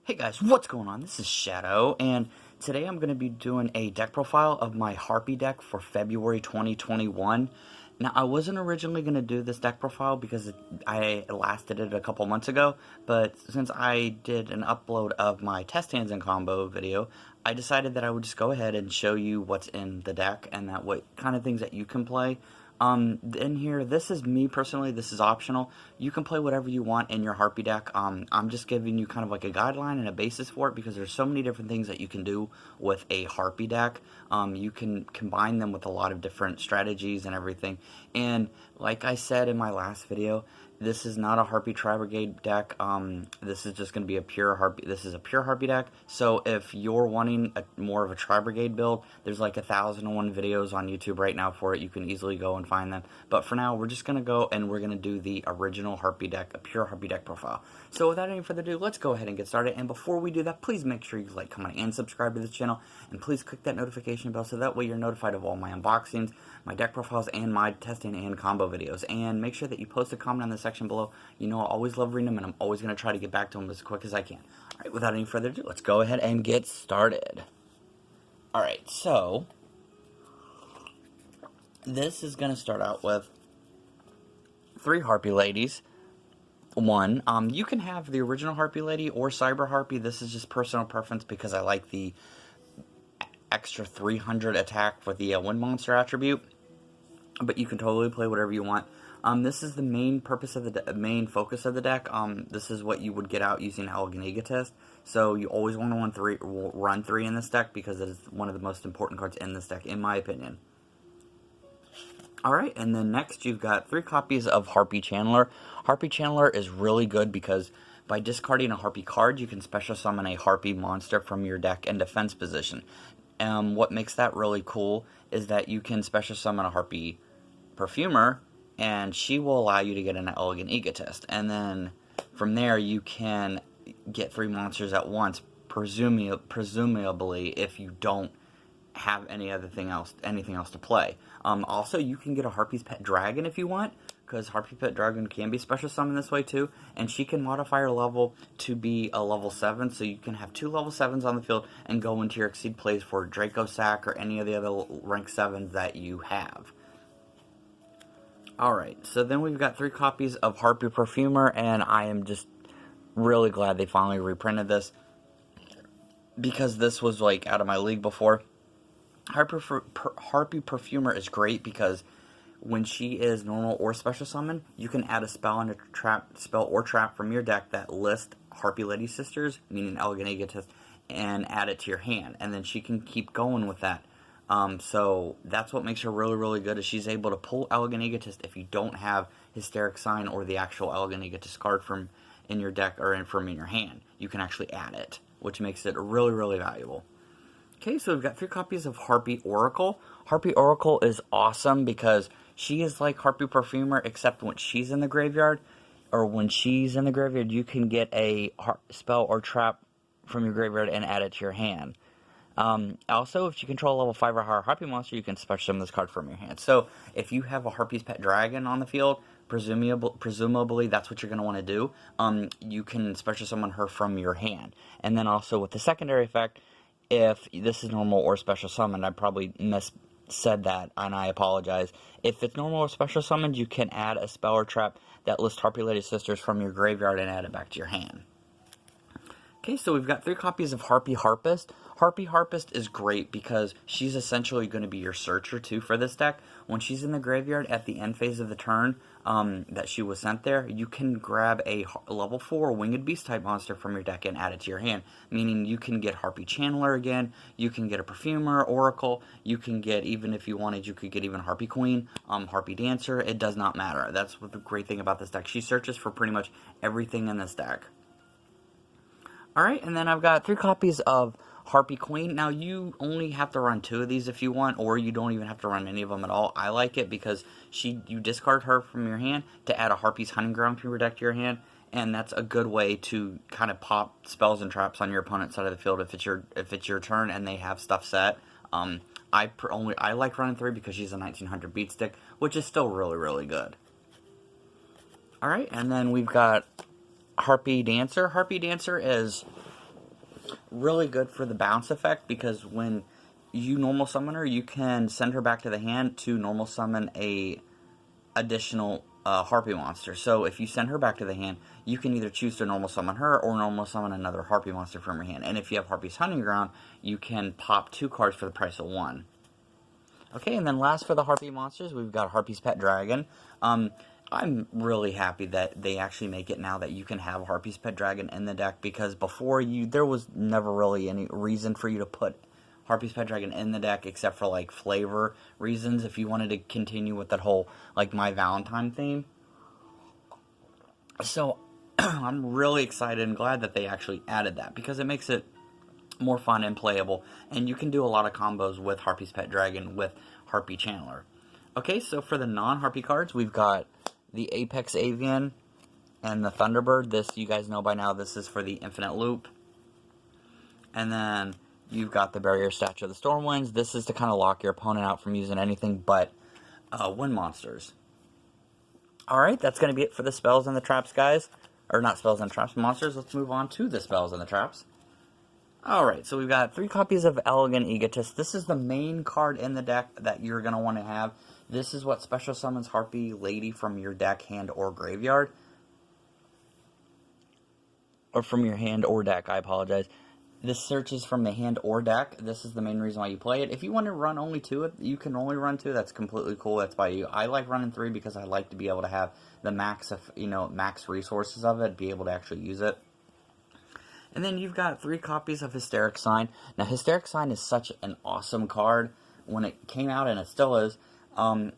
Hey guys, what's going on? This is Shadow, and today I'm going to be doing a deck profile of my Harpie deck for February 2021. Now, I wasn't originally going to do this deck profile because I last did it a couple months ago, but since I did an upload of my test hands and combo video, I decided that I would just go ahead and show you what's in the deck and that what kind of things that you can play. In here, this is me personally, this is optional. You can play whatever you want in your Harpie deck. I'm just giving you kind of like a guideline and a basis for it because there's so many different things that you can do with a Harpie deck. You can combine them with a lot of different strategies and everything. And like I said in my last video, this is not a Harpie Tri-Brigade deck. This is just going to be a pure Harpie. This is a pure Harpie deck. So if you're wanting more of a Tri-Brigade build, there's like 1,001 videos on YouTube right now for it. You can easily go and find them. But for now, we're just going to go and we're going to do the original Harpie deck, a pure Harpie deck profile. So without any further ado, let's go ahead and get started. And before we do that, please make sure you like, comment, and subscribe to this channel. And please click that notification bell so that way you're notified of all my unboxings, my deck profiles, and my testing and combo videos. And make sure that you post a comment in the section below. You know I always love reading them, and I'm always going to try to get back to them as quick as I can. Alright, without any further ado, let's go ahead and get started. Alright, so this is going to start out with 3 Harpie ladies. One, you can have the original Harpie lady or Cyber Harpie. This is just personal preference because I like the extra 300 attack for the wind monster attribute. But you can totally play whatever you want. This is the main purpose of the main focus of the deck. This is what you would get out using Elegant Egotist. So you always want to run 3 in this deck because it is one of the most important cards in this deck, in my opinion. Alright, and then next you've got 3 copies of Harpie Channeler. Harpie Channeler is really good because by discarding a Harpie card, you can special summon a Harpie monster from your deck in defense position. What makes that really cool is that you can special summon a Harpie Perfumer, and she will allow you to get an Elegant Egotist. And then from there, you can get 3 monsters at once, presumably if you don't have anything else to play. Also, you can get a Harpie's Pet Dragon if you want, because Harpie Pet Dragon can be special summoned this way too, and she can modify her level to be a level 7, so you can have 2 level 7s on the field and go into your Exceed plays for Draco Sack or any of the other rank 7s that you have. Alright, so then we've got 3 copies of Harpie Perfumer, and I am just really glad they finally reprinted this, because this was like out of my league before. Harpie Perfumer is great because when she is normal or special summon, you can add a spell and a spell or trap from your deck that list Harpie Lady Sisters, meaning Elegant Egotist, and add it to your hand, and then she can keep going with that. So that's what makes her really, really good, is she's able to pull Elegant Egotist if you don't have Hysteric Sign or the actual Elegant Egotist card from in your deck or from in your hand. You can actually add it, which makes it really, really valuable. Okay, so we've got 3 copies of Harpie Oracle. Harpie Oracle is awesome because she is like Harpie Perfumer, except when she's in the graveyard, you can get a spell or trap from your graveyard and add it to your hand. Also, if you control a level 5 or higher Harpie monster, you can special summon this card from your hand. So, if you have a Harpie's Pet Dragon on the field, presumably that's what you're going to want to do. You can special summon her from your hand. And then also with the secondary effect, if this is normal or special summoned, I probably said that, and I apologize. If it's normal or special summoned, you can add a spell or trap that lists Harpie Lady Sisters from your graveyard and add it back to your hand. Okay, so we've got 3 copies of Harpie Harpist. Harpie Harpist is great because she's essentially going to be your searcher too for this deck. When she's in the graveyard at the end phase of the turn that she was sent there, you can grab a level 4 Winged Beast type monster from your deck and add it to your hand. Meaning you can get Harpie Channeler again, you can get a Perfumer, Oracle, you can get, even if you wanted, you could get even Harpie Queen, Harpie Dancer. It does not matter. That's what the great thing about this deck. She searches for pretty much everything in this deck. Alright, and then I've got 3 copies of Harpie Queen. Now, you only have to run 2 of these if you want, or you don't even have to run any of them at all. I like it because you discard her from your hand to add a Harpie's Hunting Ground from your deck to your hand, and that's a good way to kind of pop spells and traps on your opponent's side of the field if it's your turn and they have stuff set. I like running 3 because she's a 1900 beat stick, which is still really, really good. Alright, and then we've got Harpie Dancer. Harpie Dancer is Really good for the bounce effect, because when you normal summon her, you can send her back to the hand to normal summon a additional Harpie monster. So if you send her back to the hand, you can either choose to normal summon her or normal summon another Harpie monster from your hand. And if you have Harpie's Hunting Ground, you can pop 2 cards for the price of 1. Okay, and then last for the Harpie monsters, we've got Harpie's Pet Dragon. I'm really happy that they actually make it now that you can have Harpie's Pet Dragon in the deck, because before there was never really any reason for you to put Harpie's Pet Dragon in the deck except for like flavor reasons, if you wanted to continue with that whole like My Valentine theme. So I'm really excited and glad that they actually added that, because it makes it more fun and playable, and you can do a lot of combos with Harpie's Pet Dragon with Harpie Channeler. Okay, so for the non-Harpie cards, we've got the Apex Avian and the Thunderbird. This, you guys know by now, this is for the Infinite Loop. And then you've got the Barrier Statue of the Stormwinds. This is to kind of lock your opponent out from using anything but wind monsters. Alright, that's going to be it for the spells and the traps, guys. Or not spells and traps, monsters. Let's move on to the spells and the traps. Alright, so we've got 3 copies of Elegant Egotist. This is the main card in the deck that you're going to want to have. This is what special summons Harpie Lady from your deck, hand, or graveyard. Or from your hand or deck, I apologize. This searches from the hand or deck. This is the main reason why you play it. If you want to run only 2, you can only run 2. That's completely cool. That's by you. I like running 3 because I like to be able to have the max of, max resources of it, be able to actually use it. And then you've got 3 copies of Hysteric Sign. Now, Hysteric Sign is such an awesome card. When it came out, and it still is,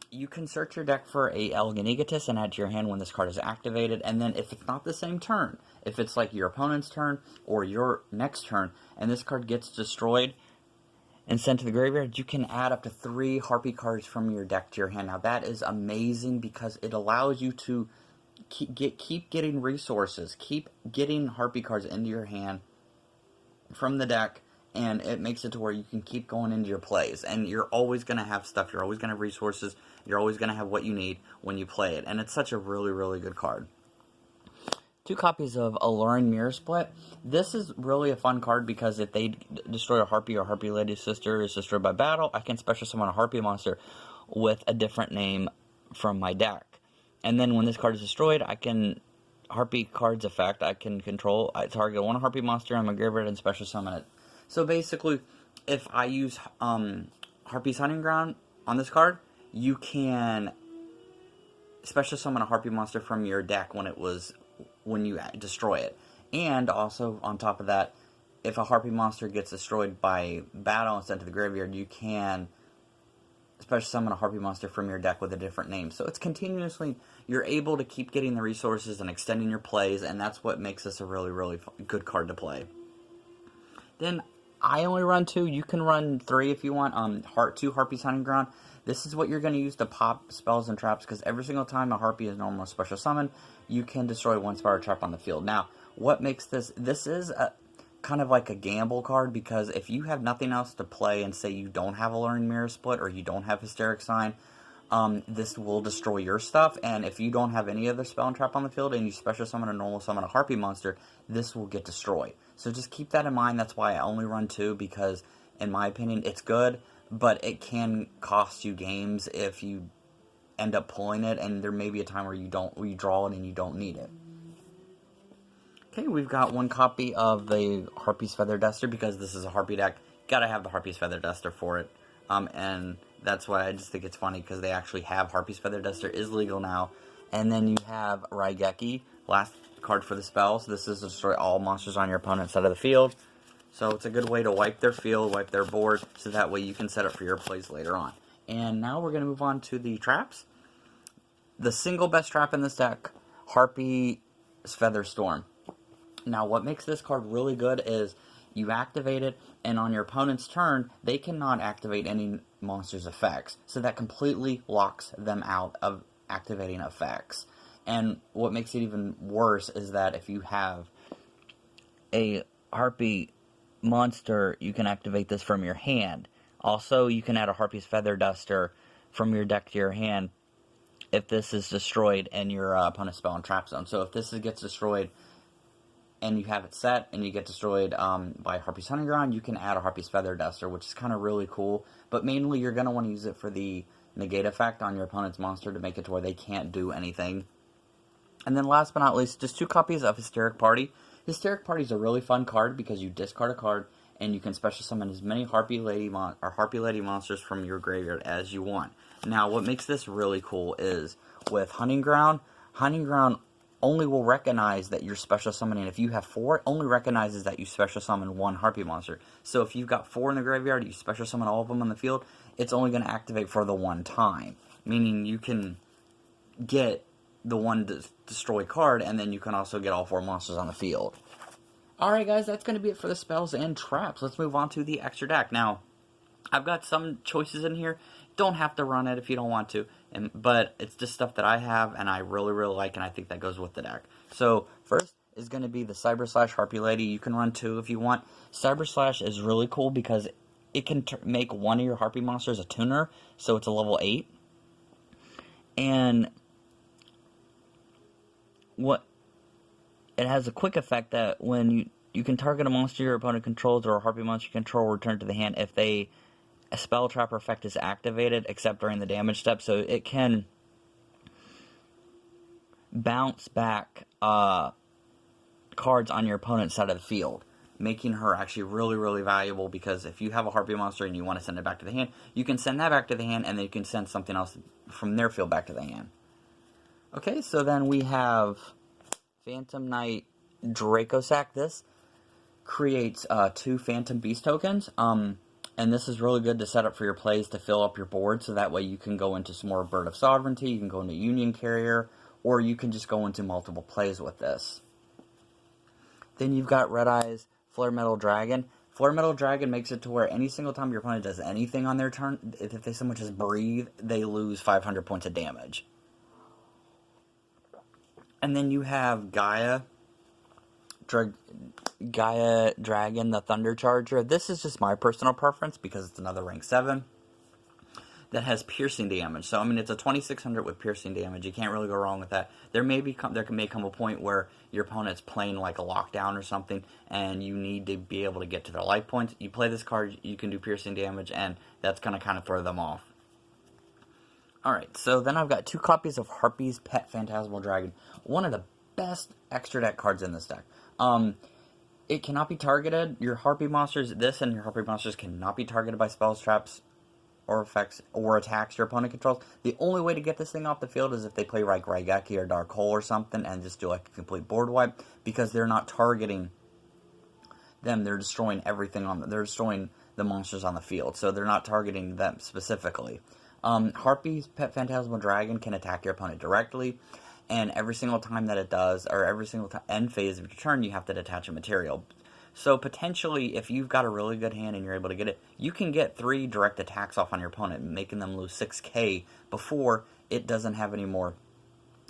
you can search your deck for a Elegant Egotist and add to your hand when this card is activated. And then if it's not the same turn, if it's like your opponent's turn or your next turn, and this card gets destroyed and sent to the graveyard, you can add up to 3 Harpie cards from your deck to your hand. Now, that is amazing because it allows you to keep getting resources, keep getting Harpie cards into your hand from the deck, and it makes it to where you can keep going into your plays, and you're always going to have stuff, you're always going to have resources, you're always going to have what you need when you play it, and it's such a really, really good card. 2 copies of Alluring Mirror Split. This is really a fun card because if they destroy a Harpie or Harpie Lady's sister is destroyed by battle, I can special summon a Harpie monster with a different name from my deck. And then when this card is destroyed, I can, Harpie card's effect, I can control, I target 1 Harpie monster on my graveyard and special summon it. So basically, if I use Harpie's Hunting Ground on this card, you can special summon a Harpie monster from your deck when you destroy it. And also, on top of that, if a Harpie monster gets destroyed by battle and sent to the graveyard, you can special summon a Harpie monster from your deck with a different name. So it's continuously, you're able to keep getting the resources and extending your plays, and that's what makes this a really, really good card to play. Then, I only run 2. You can run 3 if you want. 2 Harpie's Hunting Ground. This is what you're going to use to pop spells and traps, because every single time a Harpie is normal special summon, you can destroy 1 spell or trap on the field. Now, what makes this is kind of like a gamble card, because if you have nothing else to play and say you don't have Alluring Mirror Split or you don't have Hysteric Sign, this will destroy your stuff, and if you don't have any other spell and trap on the field and you special summon a normal summon a Harpie monster, this will get destroyed. So just keep that in mind. That's why I only run 2, because in my opinion it's good, but it can cost you games if you end up pulling it, and there may be a time where you draw it and you don't need it. Okay, we've got 1 copy of the Harpie's Feather Duster, because this is a Harpie deck. Gotta have the Harpie's Feather Duster for it. And that's why I just think it's funny, because they actually have Harpie's Feather Duster is legal now. And then you have Raigeki, last card for the spells. This is to destroy all monsters on your opponent's side of the field. So it's a good way to wipe their field, wipe their board, so that way you can set up for your plays later on. And now we're going to move on to the traps. The single best trap in this deck, Harpie's Feather Storm. Now, what makes this card really good is you activate it, and on your opponent's turn, they cannot activate any monster's effects. So that completely locks them out of activating effects. And what makes it even worse is that if you have a Harpie monster, you can activate this from your hand. Also, you can add a Harpie's Feather Duster from your deck to your hand if this is destroyed in your opponent's spell and trap zone. So if this gets destroyed and you have it set, and you get destroyed by Harpie's Hunting Ground, you can add a Harpie's Feather Duster, which is kind of really cool. But mainly, you're going to want to use it for the negate effect on your opponent's monster to make it to where they can't do anything. And then last but not least, just 2 copies of Hysteric Party. Hysteric Party is a really fun card because you discard a card, and you can special summon as many Harpie Lady monsters from your graveyard as you want. Now, what makes this really cool is with Hunting Ground only will recognize that you're special summoning. If you have 4, it only recognizes that you special summon 1 Harpie monster. So if you've got 4 in the graveyard, you special summon all of them on the field, it's only going to activate for the 1 time. Meaning you can get the 1 destroy card, and then you can also get all 4 monsters on the field. Alright guys, that's going to be it for the spells and traps. Let's move on to the extra deck. Now, I've got some choices in here. Don't have to run it if you don't want to, but it's just stuff that I have and I really, really like, and I think that goes with the deck. So, first is going to be the Cyber Slash Harpie Lady. You can run 2 if you want. Cyber Slash is really cool because it can make one of your Harpie monsters a tuner, so it's a level 8. And it has a quick effect that when you can target a monster your opponent controls or a Harpie monster you control, return to the hand if a spell trap or effect is activated, except during the damage step. So it can bounce back cards on your opponent's side of the field, making her actually really, really valuable, because if you have a Harpie monster and you want to send it back to the hand, you can send that back to the hand, and then you can send something else from their field back to the hand. Okay, so then we have Phantom Knight Dracosack. This creates 2 Phantom Beast tokens, and this is really good to set up for your plays to fill up your board, so that way you can go into some more Bird of Sovereignty, you can go into Union Carrier, or you can just go into multiple plays with this. Then you've got Red Eyes Flare Metal Dragon. Flare Metal Dragon makes it to where any single time your opponent does anything on their turn, if they so much as breathe, they lose 500 points of damage. And then you have Gaia Dragon, the Thunder Charger. This is just my personal preference because it's another rank 7 that has piercing damage. So, I mean, it's a 2600 with piercing damage. You can't really go wrong with that. There may come a point where your opponent's playing like a lockdown or something, and you need to be able to get to their life points. You play this card, you can do piercing damage, and that's going to kind of throw them off. Alright, so then I've got 2 copies of Harpie's Pet Phantasmal Dragon. One of the best extra deck cards in this deck. It cannot be targeted. Your Harpie monsters, this and your Harpie monsters cannot be targeted by spells, traps, or effects, or attacks your opponent controls. The only way to get this thing off the field is if they play like Raigeki or Dark Hole or something and just do like a complete board wipe, because they're not targeting them. They're destroying everything they're destroying the monsters on the field, so they're not targeting them specifically. Harpie's Pet Phantasmal Dragon can attack your opponent directly, and every single time that it does, or every single end phase of your turn, you have to detach a material. So potentially, if you've got a really good hand and you're able to get it, you can get 3 direct attacks off on your opponent, making them lose 6k before it doesn't have any more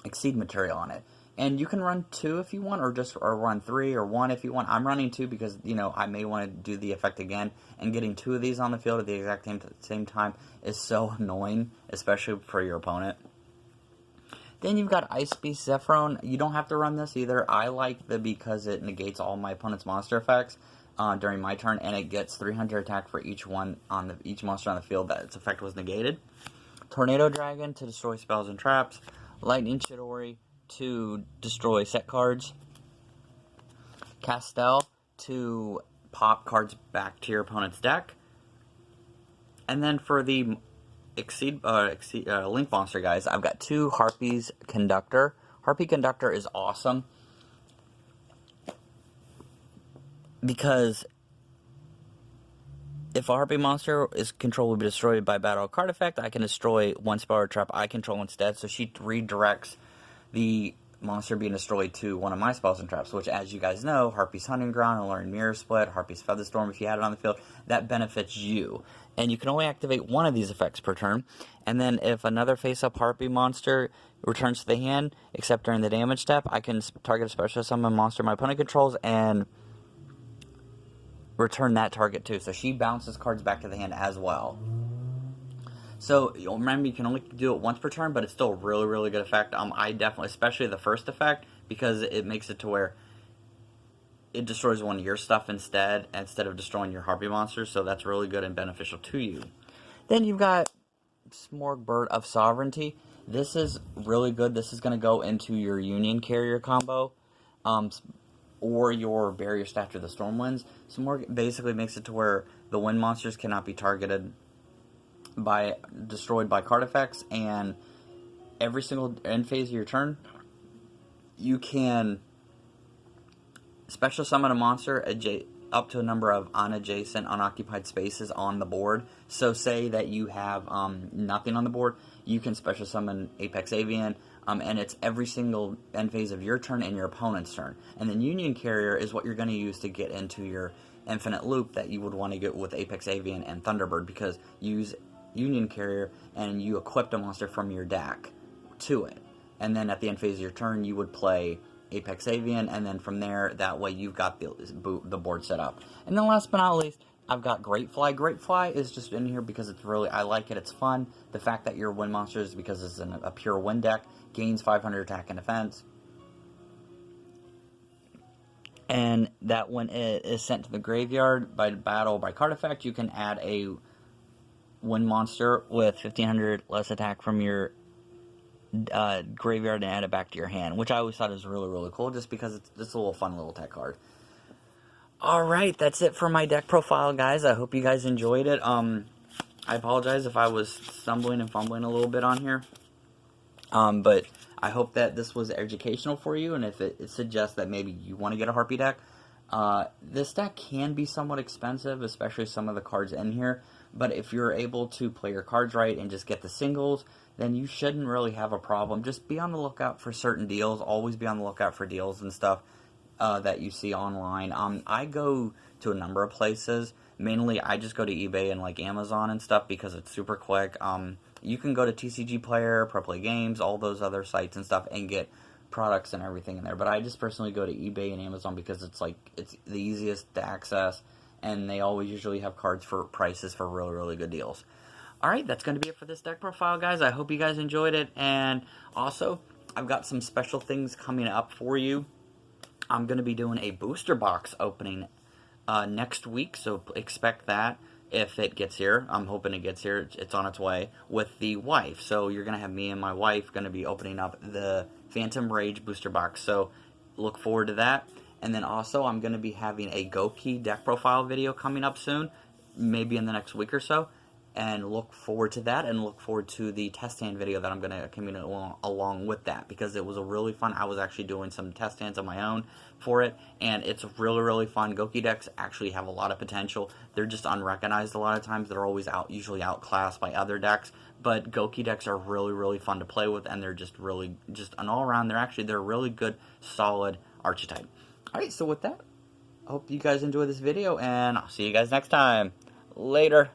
exceed material on it. And you can run 2 if you want, or run 3 or 1 if you want. I'm running 2 because, you know, I may want to do the effect again, and getting 2 of these on the field at the exact same time is so annoying, especially for your opponent. Then you've got Ice Beast Zephyron. You don't have to run this either. I like because it negates all my opponent's monster effects during my turn, and it gets 300 attack for each monster on the field that its effect was negated. Tornado Dragon to destroy spells and traps. Lightning Chidori to destroy set cards. Castel to pop cards back to your opponent's deck. And then for the Link Monster guys, I've got 2 Harpie's Conductor. Harpie Conductor is awesome because if a Harpie monster is controlled will be destroyed by battle card effect, I can destroy 1 spell or trap I control instead. So she redirects the monster being destroyed to one of my spells and traps, which, as you guys know, Harpie's Hunting Ground, Alluring Mirror Split, Harpie's Featherstorm, if you had it on the field, that benefits you. And you can only activate 1 of these effects per turn. And then if another face-up Harpie monster returns to the hand, except during the damage step, I can target a special summon monster my opponent controls and return that target too. So she bounces cards back to the hand as well. So, remember, you can only do it once per turn, but it's still a really, really good effect. I definitely, especially the first effect, because it makes it to where it destroys one of your stuff instead of destroying your Harpie monsters, so that's really good and beneficial to you. Then you've got Smorgasbord of Sovereignty. This is really good. This is going to go into your Union Carrier combo, or your Barrier Statue of the Stormwinds. Smorg basically makes it to where the wind monsters cannot be destroyed by card effects, and every single end phase of your turn, you can special summon a monster up to a number of unadjacent, unoccupied spaces on the board. So say that you have nothing on the board, you can special summon Apex Avian, and it's every single end phase of your turn and your opponent's turn. And then Union Carrier is what you're going to use to get into your infinite loop that you would want to get with Apex Avian and Thunderbird, because you use Union Carrier and you equipped a monster from your deck to it. And then at the end phase of your turn, you would play Apex Avian, and then from there, that way you've got the board set up. And then last but not least, I've got Greatfly. Greatfly is just in here because it's really, I like it, it's fun. The fact that your wind monsters, because it's a pure wind deck, gains 500 attack and defense. And that when it is sent to the graveyard by battle by card effect, you can add a wind monster with 1500 less attack from your graveyard and add it back to your hand, which I always thought was really, really cool, just because it's just a little fun little tech card. Alright, that's it for my deck profile, guys. I hope you guys enjoyed it. I apologize if I was stumbling and fumbling a little bit on here. But I hope that this was educational for you, and if it suggests that maybe you want to get a Harpie deck. This deck can be somewhat expensive, especially some of the cards in here, but if you're able to play your cards right and just get the singles, then you shouldn't really have a problem. Just be on the lookout for certain deals. Always be on the lookout for deals and stuff that you see online. I go to a number of places. Mainly, I just go to eBay and like Amazon and stuff because it's super quick. You can go to TCG Player, Pro Play Games, all those other sites and stuff, and get products and everything in there. But I just personally go to eBay and Amazon because it's the easiest to access, and they always usually have cards for prices for really, really good deals. Alright, that's going to be it for this deck profile, guys. I hope you guys enjoyed it, and also, I've got some special things coming up for you. I'm going to be doing a booster box opening next week, so expect that if it gets here. I'm hoping it gets here. It's on its way with the wife. So you're going to have me and my wife going to be opening up the Phantom Rage booster box. So look forward to that. And then also, I'm going to be having a Goki deck profile video coming up soon, maybe in the next week or so. And look forward to that, and look forward to the test stand video that I'm going to communicate along with that, because it was a really fun. I was actually doing some test stands on my own for it, and it's really, really fun. Goki decks actually have a lot of potential. They're just unrecognized a lot of times. They're always usually outclassed by other decks, but Goki decks are really, really fun to play with, and they're just really, an all-around, they're a really good, solid archetype. Alright, so with that, I hope you guys enjoy this video, and I'll see you guys next time. Later.